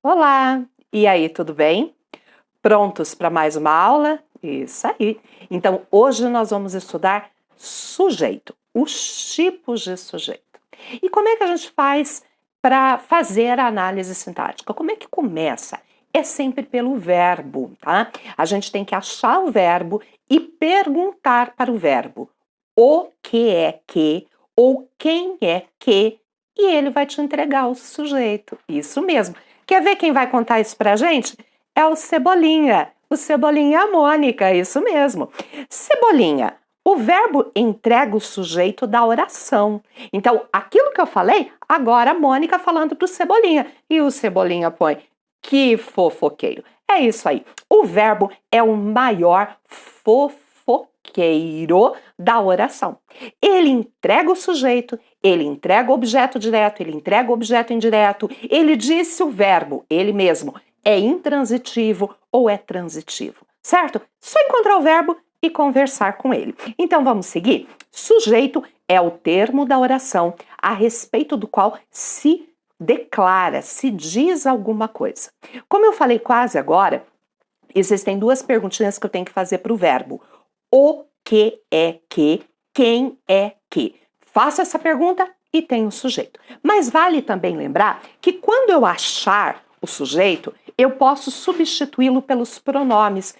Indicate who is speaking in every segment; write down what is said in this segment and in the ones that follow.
Speaker 1: Olá! E aí, tudo bem? Prontos para mais uma aula? Isso aí! Então, hoje nós vamos estudar sujeito, os tipos de sujeito. E como é que a gente faz para fazer a análise sintática? Como é que começa? É sempre pelo verbo, tá? A gente tem que achar o verbo e perguntar para o verbo o que é que ou quem é que, e ele vai te entregar o sujeito. Isso mesmo. Quer ver quem vai contar isso pra gente? É o Cebolinha. O Cebolinha e a Mônica, isso mesmo. Cebolinha, o verbo entrega o sujeito da oração. Então, aquilo que eu falei, agora a Mônica falando pro Cebolinha. E o Cebolinha põe, que fofoqueiro. É isso aí. O verbo é o maior fofoqueiro da oração. Ele entrega o sujeito, ele entrega o objeto direto, ele entrega o objeto indireto, ele disse o verbo, ele mesmo, é intransitivo ou é transitivo, certo? Só encontrar o verbo e conversar com ele. Então vamos seguir? Sujeito é o termo da oração a respeito do qual se declara, se diz alguma coisa. Como eu falei quase agora, existem duas perguntinhas que eu tenho que fazer para o verbo. O que é que? Quem é que? Faço essa pergunta e tenho o sujeito. Mas vale também lembrar que quando eu achar o sujeito, eu posso substituí-lo pelos pronomes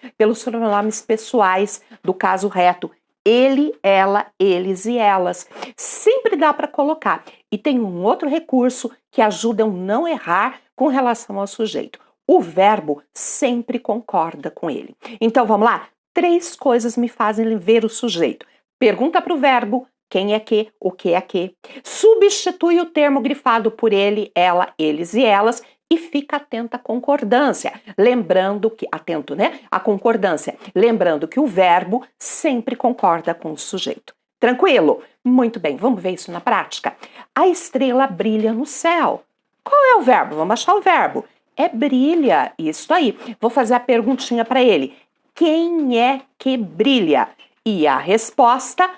Speaker 1: pessoais do caso reto. Ele, ela, eles e elas. Sempre dá para colocar. E tem um outro recurso que ajuda a não errar com relação ao sujeito. O verbo sempre concorda com ele. Então vamos lá? 3 coisas me fazem ver o sujeito. Pergunta para o verbo, quem é que, o que é que. Substitui o termo grifado por ele, ela, eles e elas e fica atento à concordância. Lembrando que, atento, né? À concordância. Lembrando que o verbo sempre concorda com o sujeito. Tranquilo? Muito bem, vamos ver isso na prática. A estrela brilha no céu. Qual é o verbo? Vamos achar o verbo. É brilha, isso aí. Vou fazer a perguntinha para ele. Quem é que brilha? E a resposta,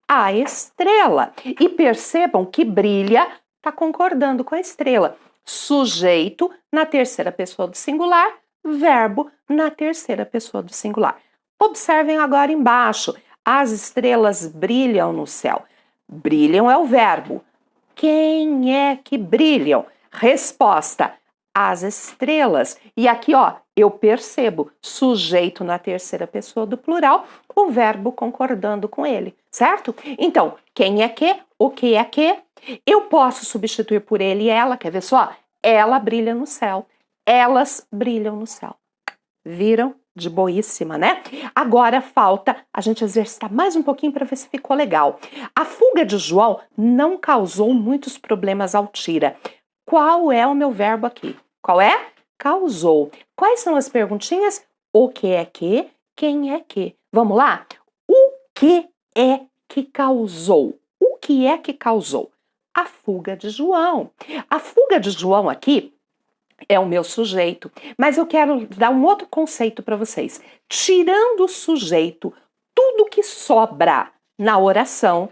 Speaker 1: a estrela. E percebam que brilha está concordando com a estrela. Sujeito na terceira pessoa do singular, verbo na terceira pessoa do singular. Observem agora embaixo. As estrelas brilham no céu. Brilham é o verbo. Quem é que brilham? Resposta, as estrelas. E aqui, ó, eu percebo sujeito na terceira pessoa do plural, o verbo concordando com ele, certo? Então, quem é que? O que é que? Eu posso substituir por ele e ela, quer ver só? Ela brilha no céu. Elas brilham no céu. Viram? De boíssima, né? Agora falta a gente exercitar mais um pouquinho para ver se ficou legal. A fuga de João não causou muitos problemas ao Tira. Qual é o meu verbo aqui? Qual é? Causou. Quais são as perguntinhas? O que é que? Quem é que? Vamos lá? O que é que causou? O que é que causou? A fuga de João. A fuga de João aqui é o meu sujeito, mas eu quero dar um outro conceito para vocês. Tirando o sujeito, tudo que sobra na oração,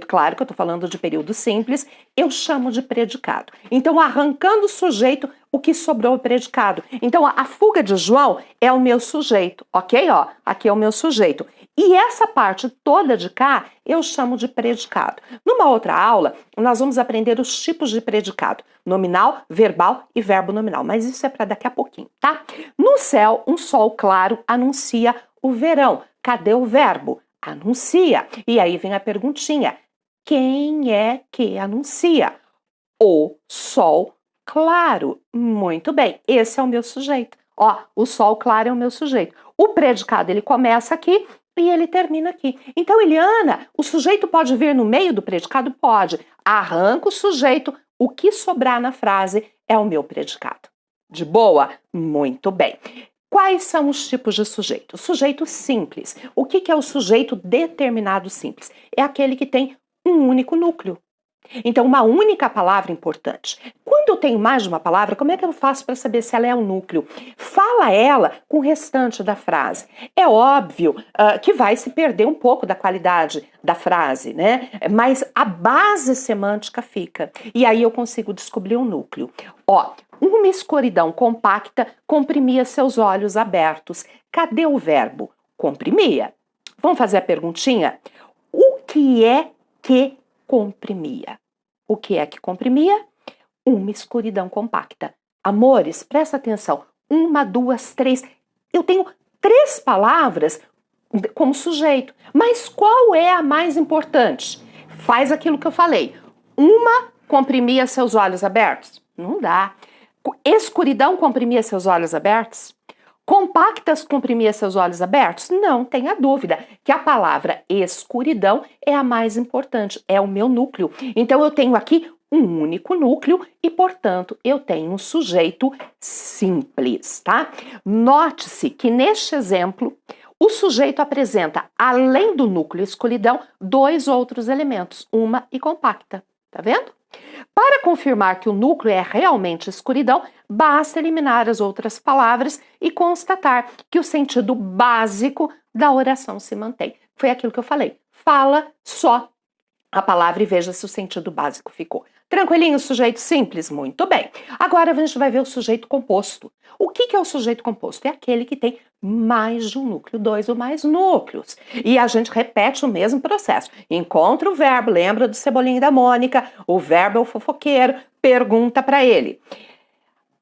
Speaker 1: claro que eu estou falando de período simples, eu chamo de predicado. Então, arrancando o sujeito, o que sobrou é o predicado. Então, a fuga de João é o meu sujeito, ok? Ó, aqui é o meu sujeito. E essa parte toda de cá, eu chamo de predicado. Numa outra aula, nós vamos aprender os tipos de predicado. Nominal, verbal e verbo nominal. Mas isso é para daqui a pouquinho, tá? No céu, um sol claro anuncia o verão. Cadê o verbo? Anuncia. E aí vem a perguntinha. Quem é que anuncia? O sol claro. Muito bem, esse é o meu sujeito. Ó, o sol claro é o meu sujeito. O predicado, ele começa aqui e ele termina aqui. Então, Eliana, o sujeito pode vir no meio do predicado? Pode. Arranca o sujeito, o que sobrar na frase é o meu predicado. De boa? Muito bem. Quais são os tipos de sujeito? Sujeito simples. O que é o sujeito determinado simples? É aquele que tem um único núcleo. Então, uma única palavra importante. Quando eu tenho mais de uma palavra, como é que eu faço para saber se ela é o núcleo? Fala ela com o restante da frase. É óbvio que vai se perder um pouco da qualidade da frase, né? Mas a base semântica fica. E aí eu consigo descobrir o núcleo. Ó, uma escuridão compacta comprimia seus olhos abertos. Cadê o verbo? Comprimia. Vamos fazer a perguntinha? O que é que comprimia? O que é que comprimia? Uma escuridão compacta. Amores, presta atenção. 1, 2, 3. Eu tenho 3 palavras como sujeito. Mas qual é a mais importante? Faz aquilo que eu falei. Uma comprimia seus olhos abertos? Não dá. Escuridão comprimia seus olhos abertos? Compactas comprimia seus olhos abertos? Não tenha dúvida que a palavra escuridão é a mais importante, é o meu núcleo. Então eu tenho aqui um único núcleo e, portanto, eu tenho um sujeito simples, tá? Note-se que neste exemplo, o sujeito apresenta, além do núcleo escuridão, 2 outros elementos, uma e compacta, tá vendo? Para confirmar que o núcleo é realmente escuridão, basta eliminar as outras palavras e constatar que o sentido básico da oração se mantém. Foi aquilo que eu falei. Fala só a palavra e veja se o sentido básico ficou. Tranquilinho, sujeito simples? Muito bem. Agora a gente vai ver o sujeito composto. O que é o sujeito composto? É aquele que tem mais de um núcleo, 2 ou mais núcleos. E a gente repete o mesmo processo. Encontra o verbo, lembra do Cebolinha e da Mônica, o verbo é o fofoqueiro, pergunta para ele.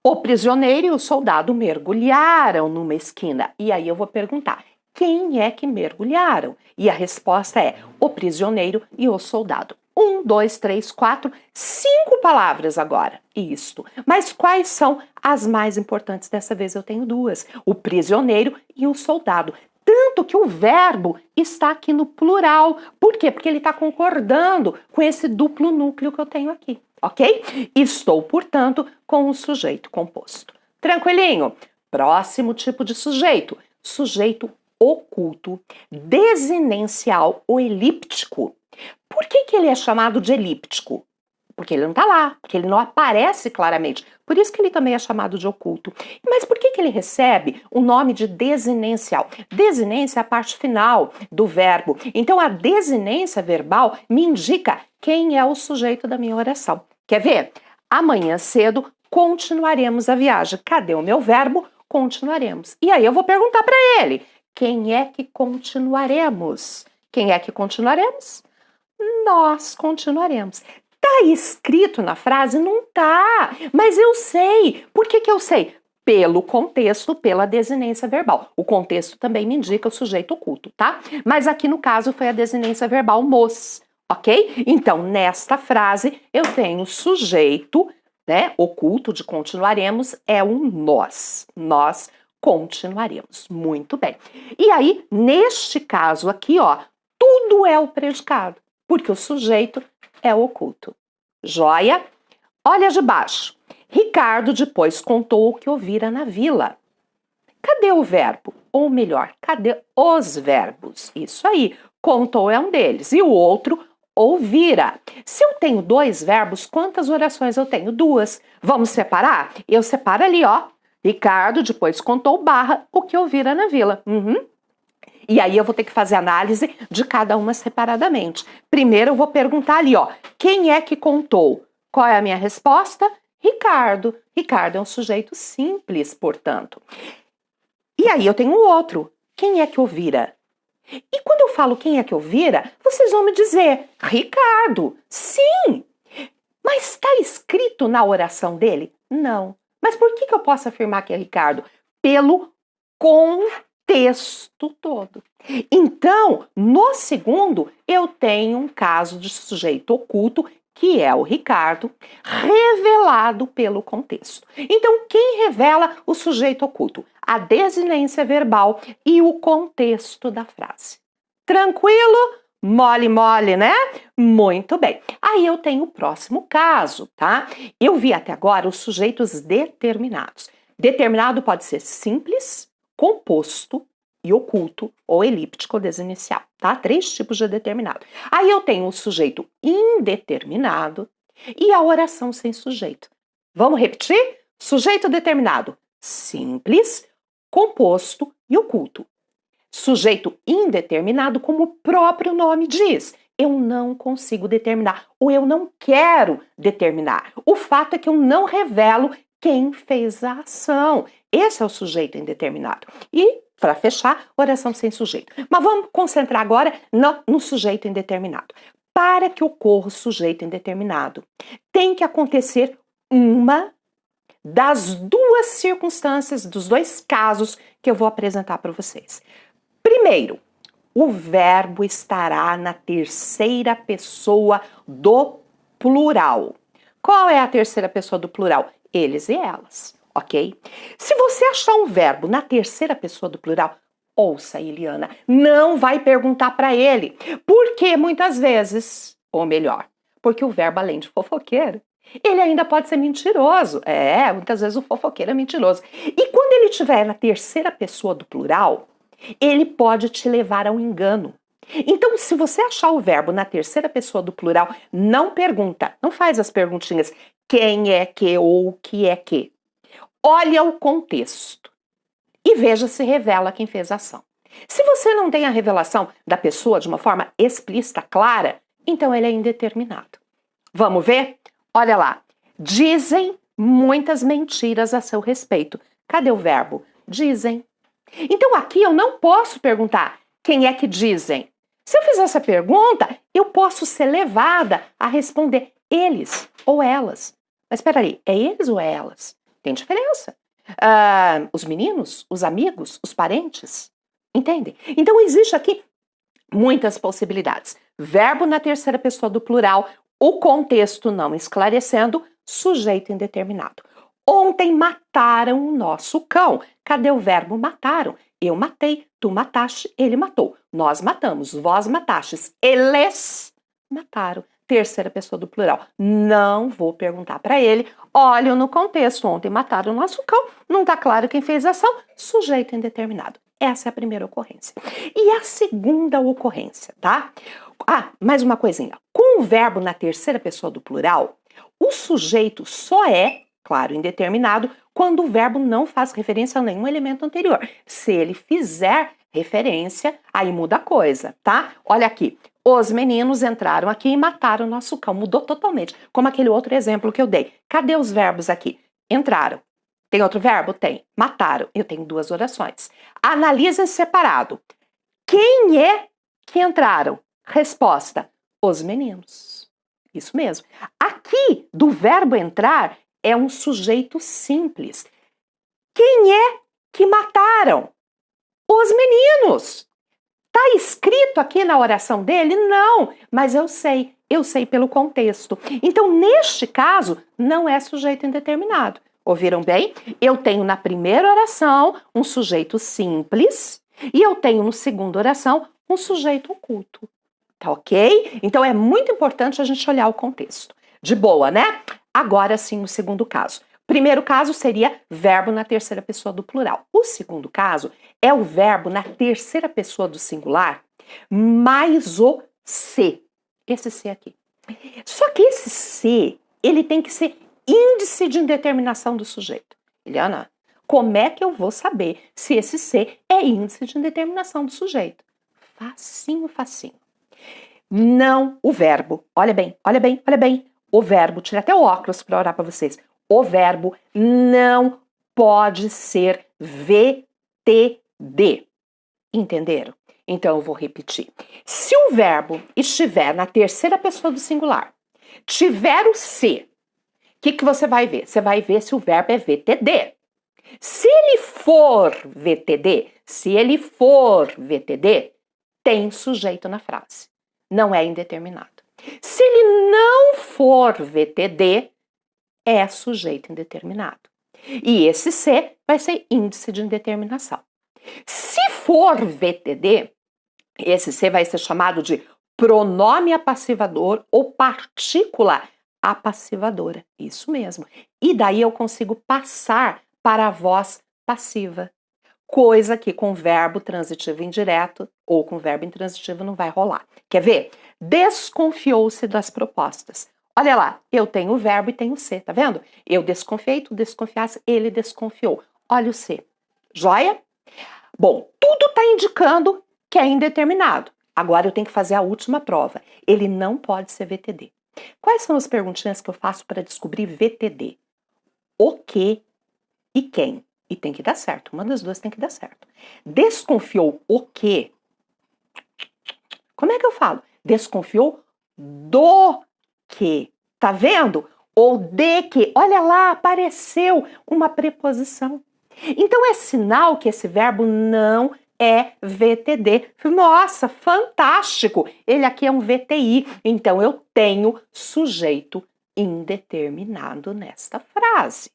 Speaker 1: O prisioneiro e o soldado mergulharam numa esquina. E aí eu vou perguntar, quem é que mergulharam? E a resposta é o prisioneiro e o soldado. 1, 2, 3, 4, 5 palavras agora, isto. Mas quais são as mais importantes? Dessa vez eu tenho 2, o prisioneiro e o soldado. Tanto que o verbo está aqui no plural. Por quê? Porque ele está concordando com esse duplo núcleo que eu tenho aqui, ok? Estou, portanto, com o sujeito composto. Tranquilinho? Próximo tipo de sujeito, sujeito oculto, desinencial ou elíptico. Por que ele é chamado de elíptico? Porque ele não está lá, porque ele não aparece claramente. Por isso que ele também é chamado de oculto. Mas por que ele recebe o nome de desinencial? Desinência é a parte final do verbo. Então a desinência verbal me indica quem é o sujeito da minha oração. Quer ver? Amanhã cedo continuaremos a viagem. Cadê o meu verbo? Continuaremos. E aí eu vou perguntar para ele, quem é que continuaremos? Quem é que continuaremos? Nós continuaremos. Tá escrito na frase? Não tá. Mas eu sei. Por que eu sei? Pelo contexto, pela desinência verbal. O contexto também me indica o sujeito oculto, tá? Mas aqui no caso foi a desinência verbal mos, ok? Então, nesta frase, eu tenho sujeito, né, oculto de continuaremos, é um nós. Nós continuaremos. Muito bem. E aí, neste caso aqui, ó, tudo é o predicado, porque o sujeito é oculto. Joia? Olha de baixo. Ricardo depois contou o que ouvira na vila. Cadê o verbo? Ou melhor, cadê os verbos? Isso aí. Contou é um deles. E o outro, ouvira. Se eu tenho 2 verbos, quantas orações eu tenho? 2. Vamos separar? Eu separo ali, ó. Ricardo depois contou barra o que ouvira na vila. E aí eu vou ter que fazer análise de cada uma separadamente. Primeiro eu vou perguntar ali, ó, quem é que contou? Qual é a minha resposta? Ricardo. Ricardo é um sujeito simples, portanto. E aí eu tenho outro. Quem é que ouvira? E quando eu falo quem é que ouvira, vocês vão me dizer, Ricardo. Sim! Mas está escrito na oração dele? Não. Mas por que eu posso afirmar que é Ricardo? Pelo contexto todo. Então, no segundo, eu tenho um caso de sujeito oculto, que é o Ricardo, revelado pelo contexto. Então, quem revela o sujeito oculto? A desinência verbal e o contexto da frase. Tranquilo? Mole, mole, né? Muito bem. Aí eu tenho o próximo caso, tá? Eu vi até agora os sujeitos determinados. Determinado pode ser simples, composto, e oculto ou elíptico desinicial, tá? 3 tipos de determinado. Aí eu tenho o sujeito indeterminado e a oração sem sujeito. Vamos repetir? Sujeito determinado, simples, composto e oculto. Sujeito indeterminado, como o próprio nome diz. Eu não consigo determinar, ou eu não quero determinar. O fato é que eu não revelo quem fez a ação. Esse é o sujeito indeterminado. E, para fechar, oração sem sujeito. Mas vamos concentrar agora no sujeito indeterminado. Para que ocorra o sujeito indeterminado, tem que acontecer uma das 2 circunstâncias, dos 2 casos que eu vou apresentar para vocês. Primeiro, o verbo estará na terceira pessoa do plural. Qual é a terceira pessoa do plural? Eles e elas, ok? Se você achar um verbo na terceira pessoa do plural, ouça, Eliana, não vai perguntar para ele. Porque muitas vezes, ou melhor, porque o verbo, além de fofoqueiro, ele ainda pode ser mentiroso. Muitas vezes o fofoqueiro é mentiroso. E quando ele estiver na terceira pessoa do plural, ele pode te levar a um engano. Então, se você achar o verbo na terceira pessoa do plural, não pergunta, não faz as perguntinhas quem é que ou o que é que. Olha o contexto e veja se revela quem fez a ação. Se você não tem a revelação da pessoa de uma forma explícita, clara, então ele é indeterminado. Vamos ver? Olha lá. Dizem muitas mentiras a seu respeito. Cadê o verbo? Dizem. Então aqui eu não posso perguntar quem é que dizem. Se eu fizer essa pergunta, eu posso ser levada a responder eles ou elas. Mas espera aí, é eles ou é elas? Tem diferença. Os meninos, os amigos, os parentes, entendem? Então existe aqui muitas possibilidades. Verbo na terceira pessoa do plural, o contexto não esclarecendo, sujeito indeterminado. Ontem mataram o nosso cão. Cadê o verbo mataram? Eu matei, tu mataste, ele matou. Nós matamos, vós matastes, eles mataram. Terceira pessoa do plural. Não vou perguntar para ele. Olha no contexto, ontem mataram o nosso cão. Não está claro quem fez a ação. Sujeito indeterminado. Essa é a primeira ocorrência. E a segunda ocorrência, tá? Mais uma coisinha. Com o verbo na terceira pessoa do plural, o sujeito só é, claro, indeterminado, quando o verbo não faz referência a nenhum elemento anterior. Se ele fizer referência, aí muda a coisa, tá? Olha aqui. Os meninos entraram aqui e mataram o nosso cão. Mudou totalmente. Como aquele outro exemplo que eu dei. Cadê os verbos aqui? Entraram. Tem outro verbo? Tem. Mataram. Eu tenho 2 orações. Analisa separado. Quem é que entraram? Resposta: os meninos. Isso mesmo. Aqui, do verbo entrar, é um sujeito simples. Quem é que mataram? Os meninos. Está escrito aqui na oração dele? Não, mas eu sei pelo contexto. Então, neste caso, não é sujeito indeterminado. Ouviram bem? Eu tenho na primeira oração um sujeito simples e eu tenho na segunda oração um sujeito oculto. Tá ok? Então, é muito importante a gente olhar o contexto. De boa, né? Agora sim, o segundo caso. Primeiro caso seria verbo na terceira pessoa do plural. O segundo caso é o verbo na terceira pessoa do singular mais o se. Esse se aqui. Só que esse se, ele tem que ser índice de indeterminação do sujeito. Eliana, como é que eu vou saber se esse se é índice de indeterminação do sujeito? Facinho, facinho. Não o verbo. Olha bem, olha bem, olha bem. O verbo, tira até o óculos para orar para vocês. O verbo não pode ser VTD. Entenderam? Então eu vou repetir. Se o verbo estiver na terceira pessoa do singular, tiver o se, o que você vai ver? Você vai ver se o verbo é VTD. Se ele for VTD, tem sujeito na frase. Não é indeterminado. Se ele não for VTD, é sujeito indeterminado. E esse se vai ser índice de indeterminação. Se for VTD, esse se vai ser chamado de pronome apassivador ou partícula apassivadora. Isso mesmo. E daí eu consigo passar para a voz passiva. coisa que com verbo transitivo indireto ou com verbo intransitivo não vai rolar. Quer ver? Desconfiou-se das propostas. Olha lá, eu tenho o verbo e tenho o ser, tá vendo? Eu desconfiei, tu desconfiasse, ele desconfiou. Olha o ser. Joia? Bom, tudo está indicando que é indeterminado. Agora eu tenho que fazer a última prova. Ele não pode ser VTD. Quais são as perguntinhas que eu faço para descobrir VTD? O que e quem? E tem que dar certo. Uma das duas tem que dar certo. Desconfiou o quê? Como é que eu falo? Desconfiou do que. Tá vendo? Ou de que. Olha lá, apareceu uma preposição. Então é sinal que esse verbo não é VTD. Nossa, fantástico! Ele aqui é um VTI. Então eu tenho sujeito indeterminado nesta frase.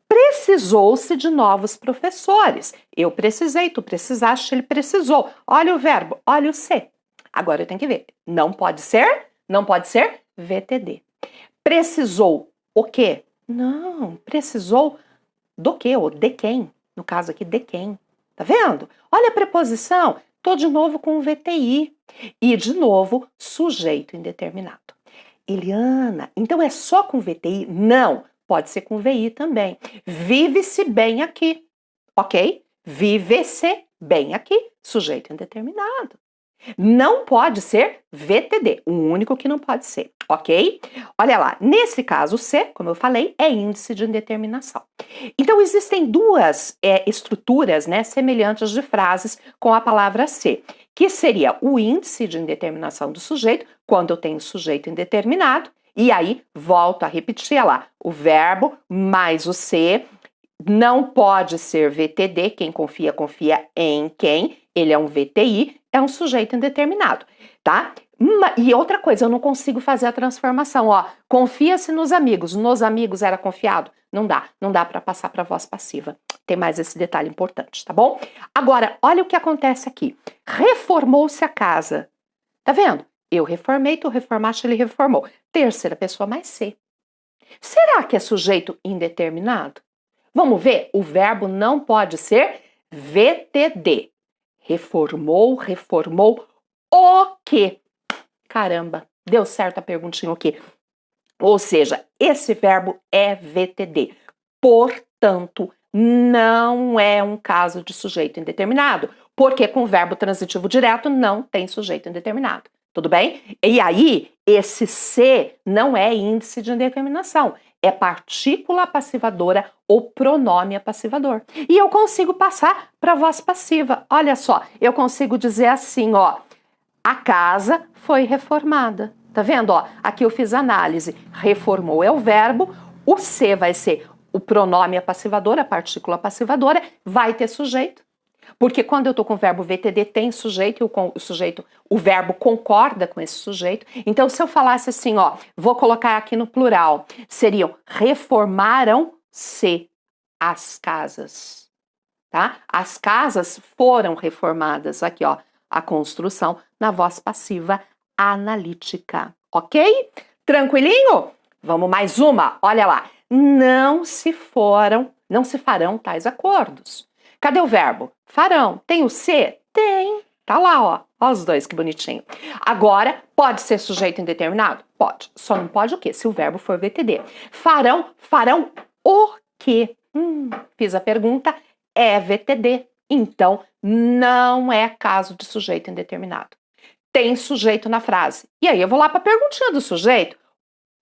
Speaker 1: Precisou-se de novos professores. Eu precisei, tu precisaste, ele precisou. Olha o verbo, olha o ser. Agora eu tenho que ver. Não pode ser VTD. Precisou o quê? Não, precisou do quê? Ou de quem? No caso aqui, de quem? Tá vendo? Olha a preposição. Tô de novo com o VTI. E de novo, sujeito indeterminado. Eliana, então é só com VTI? Não. Pode ser com VI também. Vive-se bem aqui, ok? Vive-se bem aqui, sujeito indeterminado. Não pode ser VTD, o único que não pode ser, ok? Olha lá, nesse caso, o C, como eu falei, é índice de indeterminação. Então, existem duas estruturas, né, semelhantes de frases com a palavra C, que seria o índice de indeterminação do sujeito, quando eu tenho sujeito indeterminado, e aí, volto a repetir lá, o verbo mais o ser não pode ser VTD, quem confia, confia em quem, ele é um VTI, é um sujeito indeterminado, tá? E outra coisa, eu não consigo fazer a transformação, ó, confia-se nos amigos era confiado? Não dá para passar para voz passiva, tem mais esse detalhe importante, tá bom? Agora, olha o que acontece aqui, reformou-se a casa, tá vendo? Eu reformei, tu reformaste, ele reformou. Terceira pessoa mais C. Será que é sujeito indeterminado? Vamos ver, o verbo não pode ser VTD. Reformou o quê? Caramba, deu certo a perguntinha o quê? Ou seja, esse verbo é VTD. Portanto, não é um caso de sujeito indeterminado, porque com o verbo transitivo direto não tem sujeito indeterminado. Tudo bem? E aí, esse C não é índice de indeterminação, é partícula passivadora ou pronome passivador. E eu consigo passar para voz passiva. Olha só, eu consigo dizer assim, ó, a casa foi reformada. Tá vendo? Ó, aqui eu fiz análise. Reformou é o verbo, o C vai ser o pronome passivador, a partícula passivadora, vai ter sujeito. Porque quando eu estou com o verbo VTD tem sujeito e o verbo concorda com esse sujeito. Então, se eu falasse assim, ó, vou colocar aqui no plural, seriam reformaram-se as casas, tá? As casas foram reformadas, aqui ó, a construção na voz passiva analítica, ok? Tranquilinho? Vamos mais uma, olha lá. Não se farão tais acordos. Cadê o verbo? Farão. Tem o ser? Tem. Tá lá, ó. Ó os dois, que bonitinho. Agora, pode ser sujeito indeterminado? Pode. Só não pode o quê? Se o verbo for VTD. Farão o quê? Fiz a pergunta, é VTD. Então, não é caso de sujeito indeterminado. Tem sujeito na frase. E aí eu vou lá para a perguntinha do sujeito.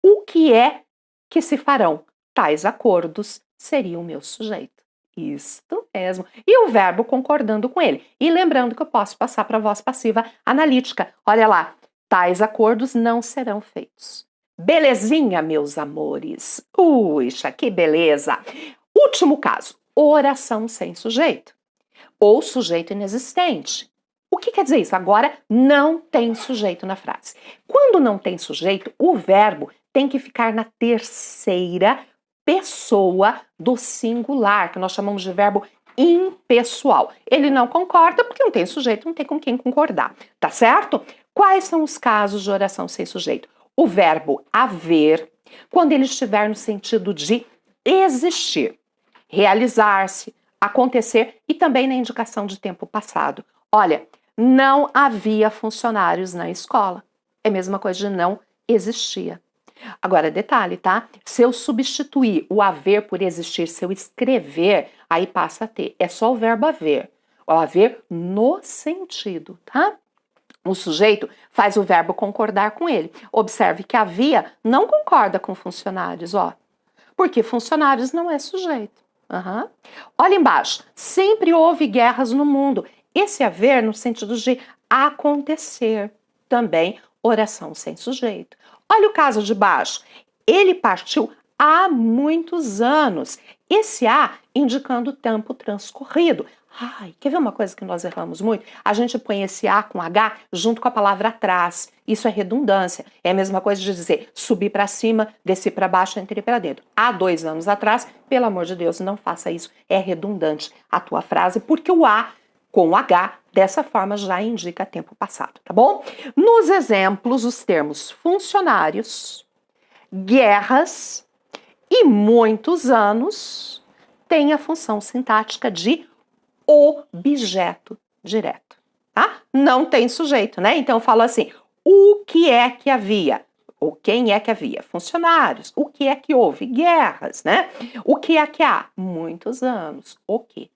Speaker 1: O que é que se farão? Tais acordos seria o meu sujeito. Isto mesmo. E o verbo concordando com ele. E lembrando que eu posso passar para a voz passiva analítica. Olha lá. Tais acordos não serão feitos. Belezinha, meus amores. Uixa, que beleza. Último caso. Oração sem sujeito. Ou sujeito inexistente. O que quer dizer isso? Agora não tem sujeito na frase. Quando não tem sujeito, o verbo tem que ficar na terceira pessoa do singular, que nós chamamos de verbo impessoal. Ele não concorda porque não tem sujeito, não tem com quem concordar, tá certo? Quais são os casos de oração sem sujeito? O verbo haver, quando ele estiver no sentido de existir, realizar-se, acontecer e também na indicação de tempo passado. Olha, não havia funcionários na escola. É a mesma coisa de não existia. Agora, detalhe, tá? Se eu substituir o haver por existir, se eu escrever, aí passa a ter. É só o verbo haver. O haver no sentido, tá? O sujeito faz o verbo concordar com ele. Observe que havia não concorda com funcionários, ó. Porque funcionários não é sujeito. Uhum. Olha embaixo. Sempre houve guerras no mundo. Esse haver no sentido de acontecer. Também oração sem sujeito. Olha o caso de baixo. Ele partiu há muitos anos. Esse há indicando o tempo transcorrido. Ai, quer ver uma coisa que nós erramos muito? A gente põe esse A com H junto com a palavra atrás. Isso é redundância. É a mesma coisa de dizer subir para cima, descer para baixo, entrei para dentro. Há 2 anos atrás, pelo amor de Deus, não faça isso. É redundante a tua frase, porque o A com o H, dessa forma, já indica tempo passado, tá bom? Nos exemplos, os termos funcionários, guerras e muitos anos têm a função sintática de objeto direto, tá? Não tem sujeito, né? Então eu falo assim, o que é que havia? Ou quem é que havia? Funcionários. O que é que houve? Guerras, né? O que é que há? Muitos anos. O que,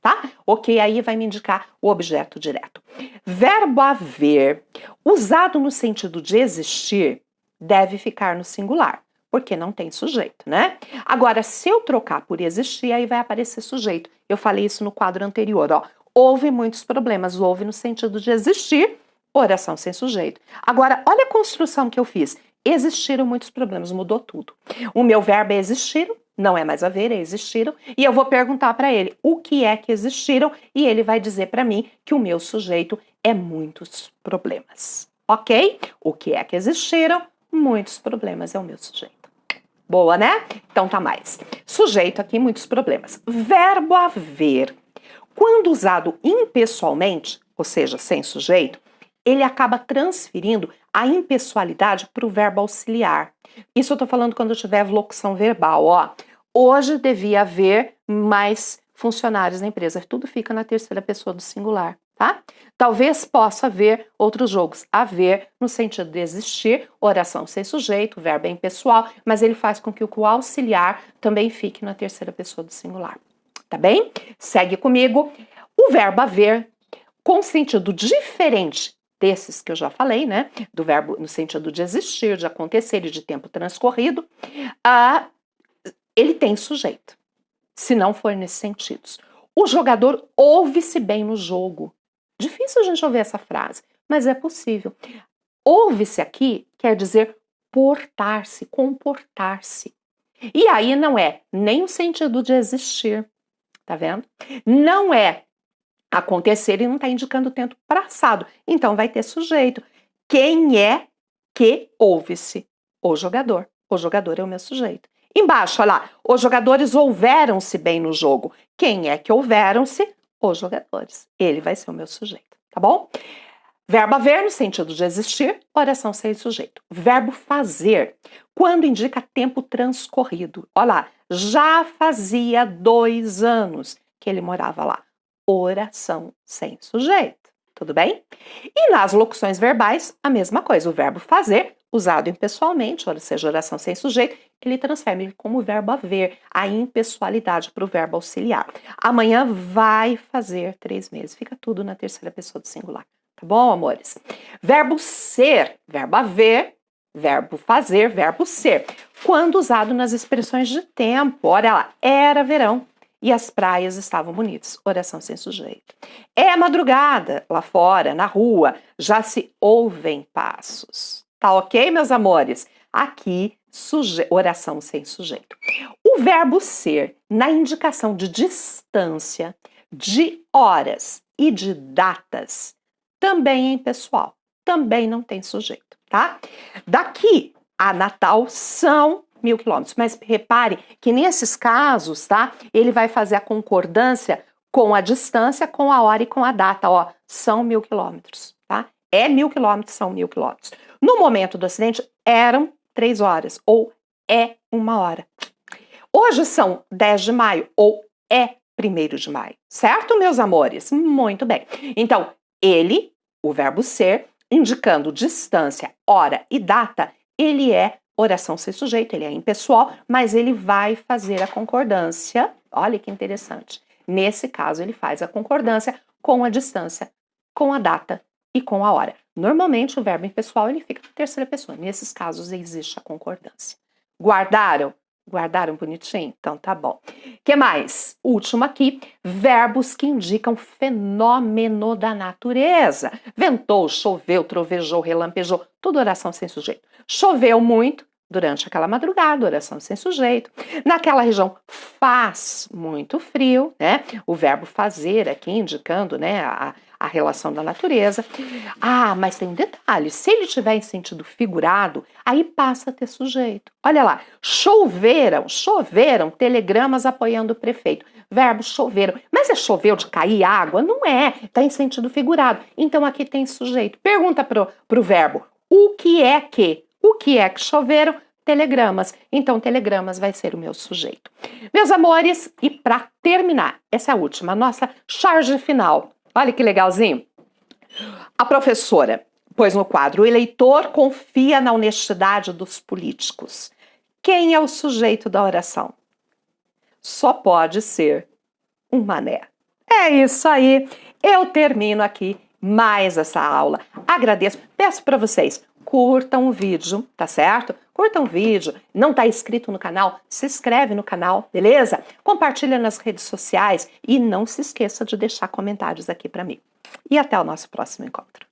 Speaker 1: tá? O que aí vai me indicar o objeto direto. Verbo haver, usado no sentido de existir, deve ficar no singular, porque não tem sujeito, né? Agora, se eu trocar por existir, aí vai aparecer sujeito. Eu falei isso no quadro anterior, ó. Houve muitos problemas, houve no sentido de existir, oração sem sujeito. Agora, olha a construção que eu fiz. Existiram muitos problemas, mudou tudo. O meu verbo é existiram, não é mais haver, é existiram, e eu vou perguntar para ele o que é que existiram, e ele vai dizer para mim que o meu sujeito é muitos problemas, ok? O que é que existiram? Muitos problemas é o meu sujeito. Boa, né? Então tá mais. Sujeito aqui, muitos problemas. Verbo haver. Quando usado impessoalmente, ou seja, sem sujeito, ele acaba transferindo a impessoalidade para o verbo auxiliar. Isso eu tô falando quando eu tiver locução verbal, ó. Hoje devia haver mais funcionários na empresa. Tudo fica na terceira pessoa do singular, tá? Talvez possa haver outros jogos. Haver no sentido de existir, oração sem sujeito, verbo é impessoal, mas ele faz com que o auxiliar também fique na terceira pessoa do singular. Tá bem? Segue comigo. O verbo haver, com sentido diferente desses que eu já falei, né? Do verbo no sentido de existir, de acontecer e de tempo transcorrido, ele tem sujeito, se não for nesses sentidos. O jogador ouve-se bem no jogo. Difícil a gente ouvir essa frase, mas é possível. Ouve-se aqui quer dizer portar-se, comportar-se. E aí não é nem o sentido de existir, tá vendo? Não é acontecer e não está indicando o tempo passado. Então vai ter sujeito. Quem é que ouve-se? O jogador. O jogador é o meu sujeito. Embaixo, olha lá. Os jogadores houveram-se bem no jogo. Quem é que houveram-se? Os jogadores. Ele vai ser o meu sujeito, tá bom? Verbo haver no sentido de existir, oração sem sujeito. Verbo fazer, quando indica tempo transcorrido. Olha lá, já fazia 2 anos que ele morava lá. Oração sem sujeito, tudo bem? E nas locuções verbais, a mesma coisa. O verbo fazer, usado impessoalmente, ou seja, oração sem sujeito, ele transfere como verbo haver, a impessoalidade para o verbo auxiliar. Amanhã vai fazer 3 meses. Fica tudo na terceira pessoa do singular. Tá bom, amores? Verbo ser, verbo haver, verbo fazer, verbo ser. Quando usado nas expressões de tempo, olha lá, era verão e as praias estavam bonitas. Oração sem sujeito. É madrugada, lá fora, na rua, já se ouvem passos. Tá ok, meus amores? Aqui, oração sem sujeito. O verbo ser, na indicação de distância, de horas e de datas, também é impessoal, também não tem sujeito, tá? Daqui a Natal são 1.000 quilômetros, mas repare que nesses casos, tá? Ele vai fazer a concordância com a distância, com a hora e com a data, ó, são 1.000 quilômetros, tá? É 1.000 quilômetros, são 1.000 quilômetros. No momento do acidente, eram 3 horas, ou é 1 hora. Hoje são 10 de maio, ou é 1º de maio. Certo, meus amores? Muito bem. Então, ele, o verbo ser, indicando distância, hora e data, ele é oração sem sujeito, ele é impessoal, mas ele vai fazer a concordância. Olha que interessante. Nesse caso, ele faz a concordância com a distância, com a data e com a hora. Normalmente, o verbo impessoal ele fica na 3ª pessoa. Nesses casos, existe a concordância. Guardaram? Guardaram bonitinho? Então tá bom. Que mais? Último aqui, verbos que indicam fenômeno da natureza. Ventou, choveu, trovejou, relampejou, tudo oração sem sujeito. Choveu muito durante aquela madrugada, oração sem sujeito. Naquela região faz muito frio, né? O verbo fazer aqui indicando, né, a relação da natureza. Ah, mas tem um detalhe, se ele tiver em sentido figurado, aí passa a ter sujeito. Olha lá, choveram telegramas apoiando o prefeito. Verbo choveram, mas choveu de cair água? Não é, está em sentido figurado. Então aqui tem sujeito. Pergunta pro verbo, o que é que choveram? Telegramas. Então, telegramas vai ser o meu sujeito. Meus amores, e para terminar, essa é a última, nossa charge final. Olha que legalzinho. A professora pôs no quadro, o eleitor confia na honestidade dos políticos. Quem é o sujeito da oração? Só pode ser um mané. É isso aí. Eu termino aqui mais essa aula. Agradeço. Peço para vocês, curtam o vídeo, tá certo? Curtam o vídeo. Não tá inscrito no canal? Se inscreve no canal, beleza? Compartilha nas redes sociais e não se esqueça de deixar comentários aqui para mim. E até o nosso próximo encontro.